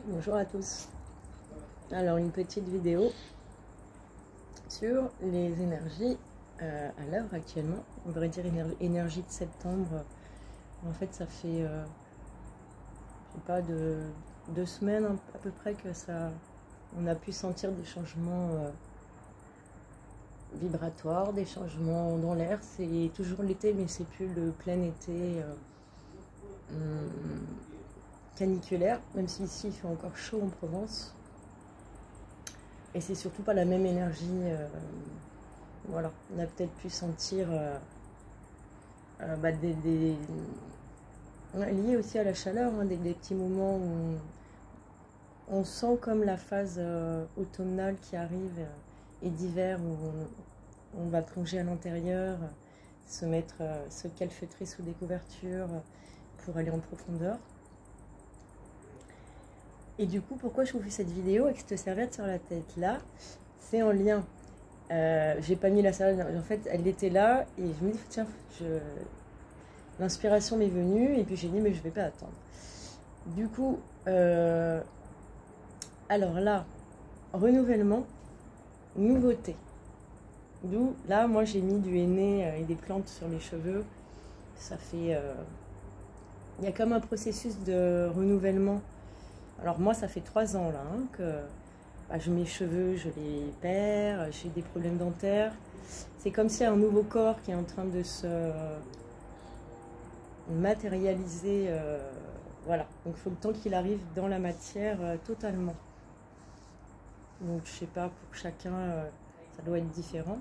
Bonjour à tous. Alors une petite vidéo sur les énergies à l'heure actuellement. On devrait dire énergie de septembre. En fait ça fait je sais pas deux semaines à peu près que ça on a pu sentir des changements vibratoires, des changements dans l'air. C'est toujours l'été mais c'est plus le plein été caniculaire, même si ici il fait encore chaud en Provence. Et c'est surtout pas la même énergie. Voilà, on a peut-être pu sentir lié aussi à la chaleur, hein, des petits moments où on sent comme la phase automnale qui arrive et d'hiver où on va plonger à l'intérieur, se calfeutrer sous des couvertures pour aller en profondeur. Et du coup, pourquoi je vous fais cette vidéo avec cette serviette sur la tête là? C'est en lien. J'ai pas mis la serviette, en fait, elle était là et je me dis, tiens, l'inspiration m'est venue et puis j'ai dit, mais je vais pas attendre. Du coup, alors là, renouvellement, nouveauté. D'où, là, moi j'ai mis du henné et des plantes sur les cheveux. Ça fait. Il y a comme un processus de renouvellement. Alors moi ça fait 3 ans là que mes cheveux je les perds, j'ai des problèmes dentaires. C'est comme si un nouveau corps qui est en train de se matérialiser. Voilà, donc il faut le temps qu'il arrive dans la matière totalement. Donc je sais pas, pour chacun ça doit être différent.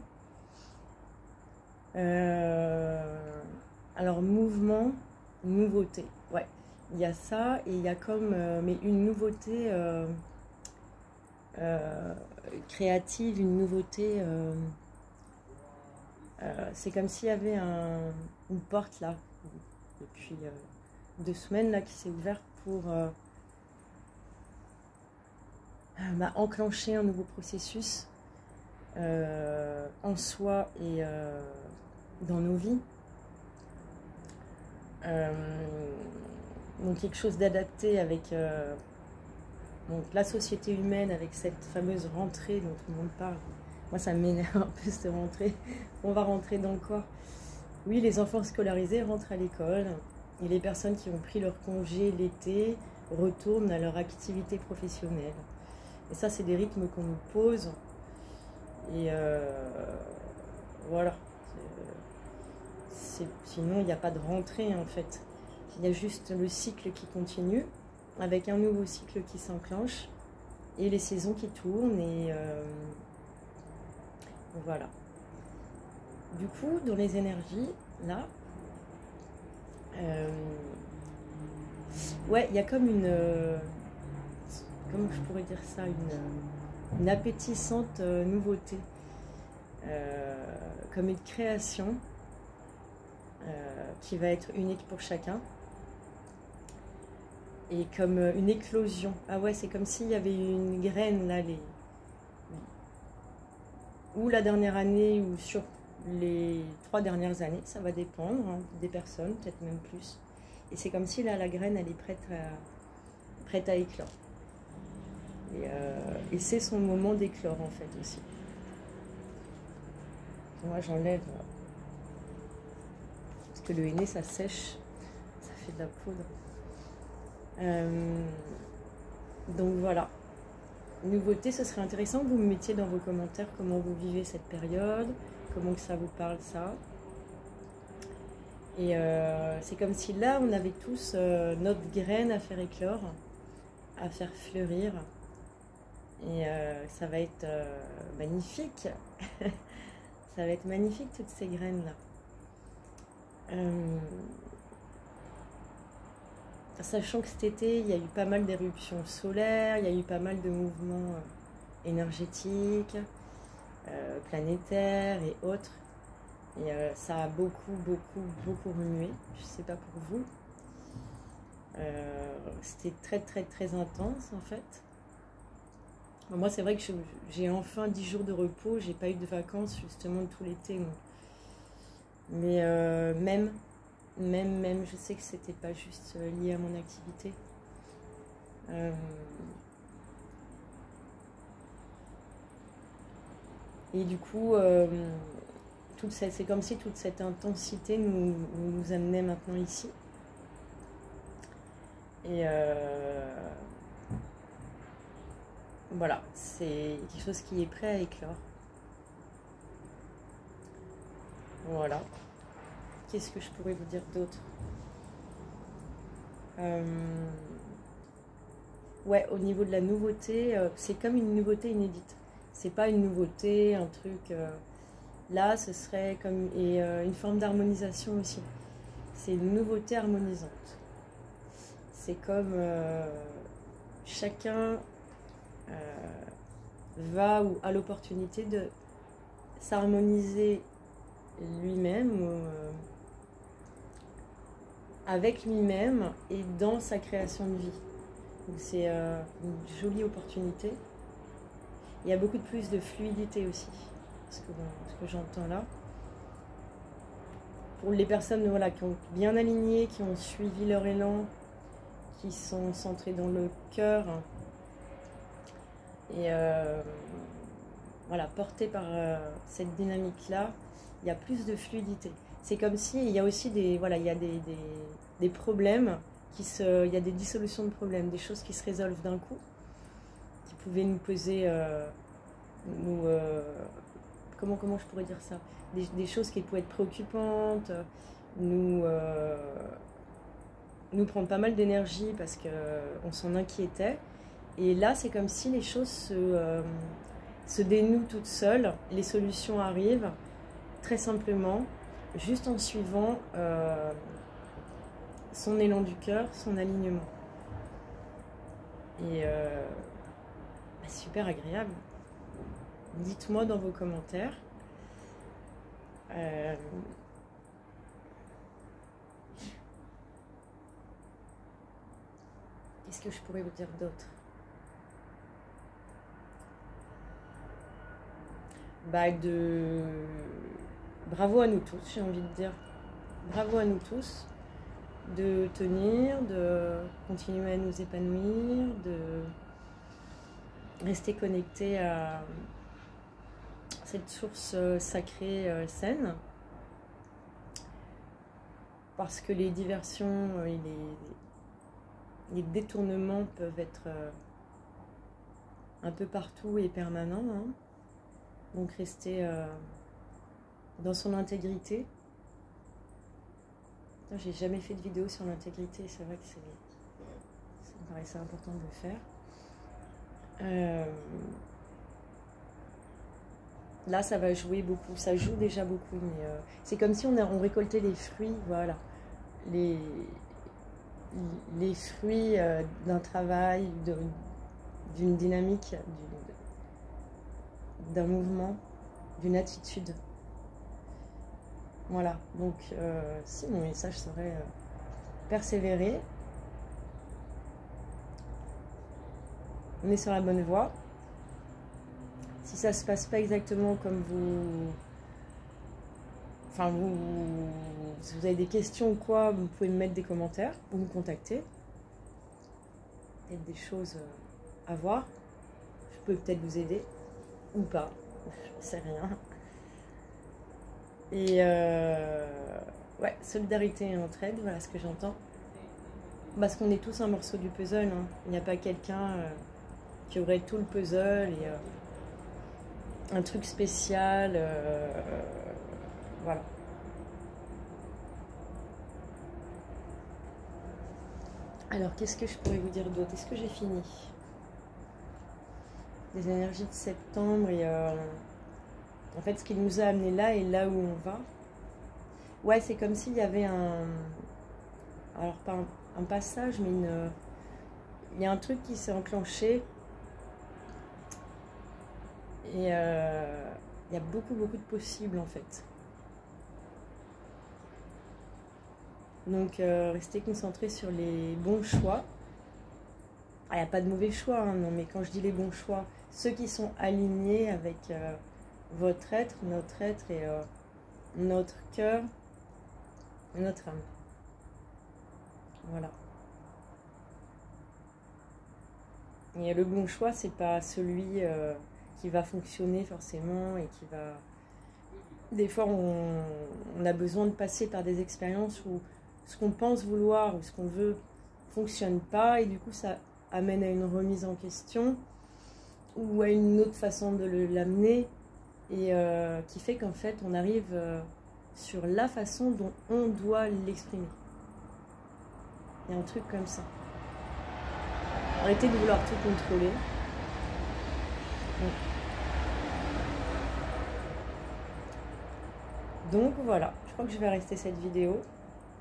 Alors mouvement, nouveauté, ouais. Il y a ça et il y a comme mais une nouveauté créative, une nouveauté. C'est comme s'il y avait une porte là depuis 2 semaines là qui s'est ouverte pour enclencher un nouveau processus en soi et dans nos vies. Donc quelque chose d'adapté avec donc la société humaine, avec cette fameuse rentrée dont tout le monde parle. Moi ça m'énerve un peu cette rentrée. On va rentrer dans le corps. Oui, les enfants scolarisés rentrent à l'école et les personnes qui ont pris leur congé l'été retournent à leur activité professionnelle. Et ça c'est des rythmes qu'on nous pose. Et voilà. Sinon il n'y a pas de rentrée en fait. Il y a juste le cycle qui continue, avec un nouveau cycle qui s'enclenche, et les saisons qui tournent, et voilà. Du coup, dans les énergies, là, ouais, il y a comme comment je pourrais dire ça, une appétissante nouveauté, comme une création qui va être unique pour chacun. Et comme une éclosion. Ah ouais, c'est comme s'il y avait une graine là, ou la dernière année, ou sur les 3 dernières années, ça va dépendre des personnes, peut-être même plus. Et c'est comme si là, la graine, elle est prête à éclore. Et c'est son moment d'éclore en fait aussi. Moi j'enlève, parce que le henné ça sèche, ça fait de la poudre. Donc voilà, nouveauté, ce serait intéressant que vous me mettiez dans vos commentaires comment vous vivez cette période, comment que ça vous parle ça. Et c'est comme si là on avait tous notre graine à faire éclore, à faire fleurir, et ça va être magnifique. Ça va être magnifique toutes ces graines là. Sachant que cet été, il y a eu pas mal d'éruptions solaires, il y a eu pas mal de mouvements énergétiques, planétaires et autres. Et ça a beaucoup remué. Je ne sais pas pour vous. C'était très intense en fait. Moi, c'est vrai que j'ai enfin 10 jours de repos. J'ai pas eu de vacances justement tout l'été. Mais même, je sais que c'était pas juste lié à mon activité. Euh, et du coup, c'est comme si toute cette intensité nous amenait maintenant ici. Et voilà, c'est quelque chose qui est prêt à éclore. Voilà. Qu'est-ce que je pourrais vous dire d'autre? Ouais, au niveau de la nouveauté, c'est comme une nouveauté inédite. C'est pas une nouveauté, un truc. Là, ce serait comme une forme d'harmonisation aussi. C'est une nouveauté harmonisante. C'est comme chacun va ou a l'opportunité de s'harmoniser lui-même avec lui-même et dans sa création de vie. Donc c'est une jolie opportunité. Il y a beaucoup de plus de fluidité aussi, ce que j'entends là. Pour les personnes voilà, qui ont bien aligné, qui ont suivi leur élan, qui sont centrées dans le cœur et voilà, portées par cette dynamique-là, il y a plus de fluidité. C'est comme si il y a aussi des problèmes, il y a des dissolutions de problèmes, des choses qui se résolvent d'un coup, qui pouvaient nous poser, comment je pourrais dire ça, des choses qui pouvaient être préoccupantes, nous prendre pas mal d'énergie parce qu'on s'en inquiétait. Et là, c'est comme si les choses se dénouent toutes seules, les solutions arrivent très simplement, juste en suivant son élan du cœur, son alignement. Et super agréable. Dites-moi dans vos commentaires. Qu'est-ce que je pourrais vous dire d'autre? Bravo à nous tous, j'ai envie de dire. Bravo à nous tous de tenir, de continuer à nous épanouir, de rester connectés à cette source sacrée saine. Parce que les diversions et les détournements peuvent être un peu partout et permanents. Hein. Donc rester dans son intégrité. J'ai jamais fait de vidéo sur l'intégrité, c'est vrai que ça me paraissait important de le faire. Là, ça va jouer beaucoup, ça joue déjà beaucoup, mais c'est comme si on récoltait les fruits, voilà, les fruits d'un travail, d'une dynamique, d'un mouvement, d'une attitude. Voilà, donc si mon message serait persévérer, on est sur la bonne voie. Si ça se passe pas exactement comme si vous avez des questions ou quoi, vous pouvez me mettre des commentaires ou me contacter. Peut-être des choses à voir. Je peux peut-être vous aider ou pas, je sais rien. Et ouais, solidarité et entraide, voilà ce que j'entends. Parce qu'on est tous un morceau du puzzle. Hein. Il n'y a pas quelqu'un qui aurait tout le puzzle et un truc spécial. Voilà. Alors, qu'est-ce que je pourrais vous dire d'autre? Est-ce que j'ai fini? Des énergies de septembre et en fait, ce qui nous a amené là et là où on va. Ouais, c'est comme s'il y avait alors pas un passage, mais il y a un truc qui s'est enclenché. Et il y a beaucoup de possibles en fait. Donc restez concentrés sur les bons choix. Il n'y a pas de mauvais choix, hein, non, mais quand je dis les bons choix, ceux qui sont alignés avec votre être, notre être et notre cœur, notre âme. Voilà. Et le bon choix, c'est pas celui qui va fonctionner forcément et qui va... Des fois, on a besoin de passer par des expériences où ce qu'on pense vouloir ou ce qu'on veut fonctionne pas, et du coup, ça amène à une remise en question ou à une autre façon de l'amener, et qui fait qu'en fait, on arrive sur la façon dont on doit l'exprimer. Il y a un truc comme ça. Arrêtez de vouloir tout contrôler. Donc voilà, je crois que je vais rester cette vidéo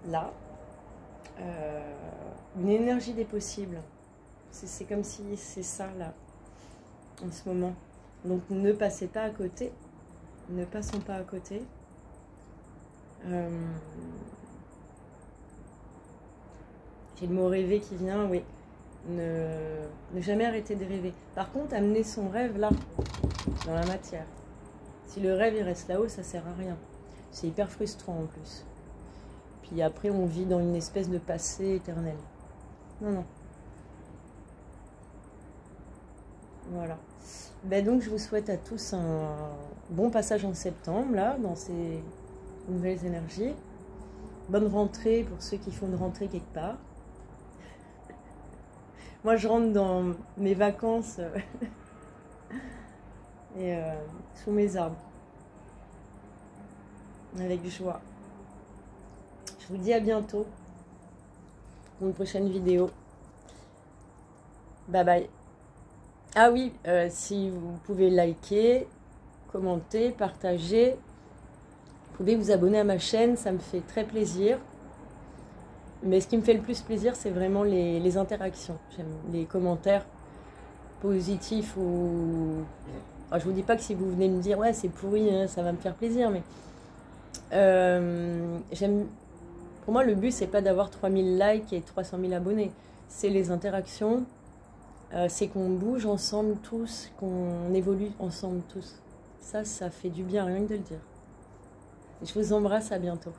là. Une énergie des possibles. C'est comme si c'est ça là, en ce moment. Donc ne passez pas à côté. Ne passons pas à côté. J'ai le mot rêver qui vient, oui. Ne jamais arrêter de rêver. Par contre, amener son rêve là, dans la matière. Si le rêve il reste là-haut, ça sert à rien. C'est hyper frustrant en plus. Puis après, on vit dans une espèce de passé éternel. Non, non. Voilà. Ben donc, je vous souhaite à tous un bon passage en septembre, là, dans ces nouvelles énergies. Bonne rentrée pour ceux qui font une rentrée quelque part. Moi, je rentre dans mes vacances et sous mes arbres. Avec joie. Je vous dis à bientôt pour une prochaine vidéo. Bye bye. Ah oui, si vous pouvez liker, commenter, partager, vous pouvez vous abonner à ma chaîne, ça me fait très plaisir. Mais ce qui me fait le plus plaisir, c'est vraiment les interactions. J'aime les commentaires positifs ou... Alors, je vous dis pas que si vous venez me dire « ouais, c'est pourri, hein, ça va me faire plaisir », mais j'aime... Pour moi, le but, c'est pas d'avoir 3000 likes et 300 000 abonnés. C'est les interactions, c'est qu'on bouge ensemble tous, qu'on évolue ensemble tous. Ça fait du bien, rien que de le dire. Je vous embrasse, à bientôt.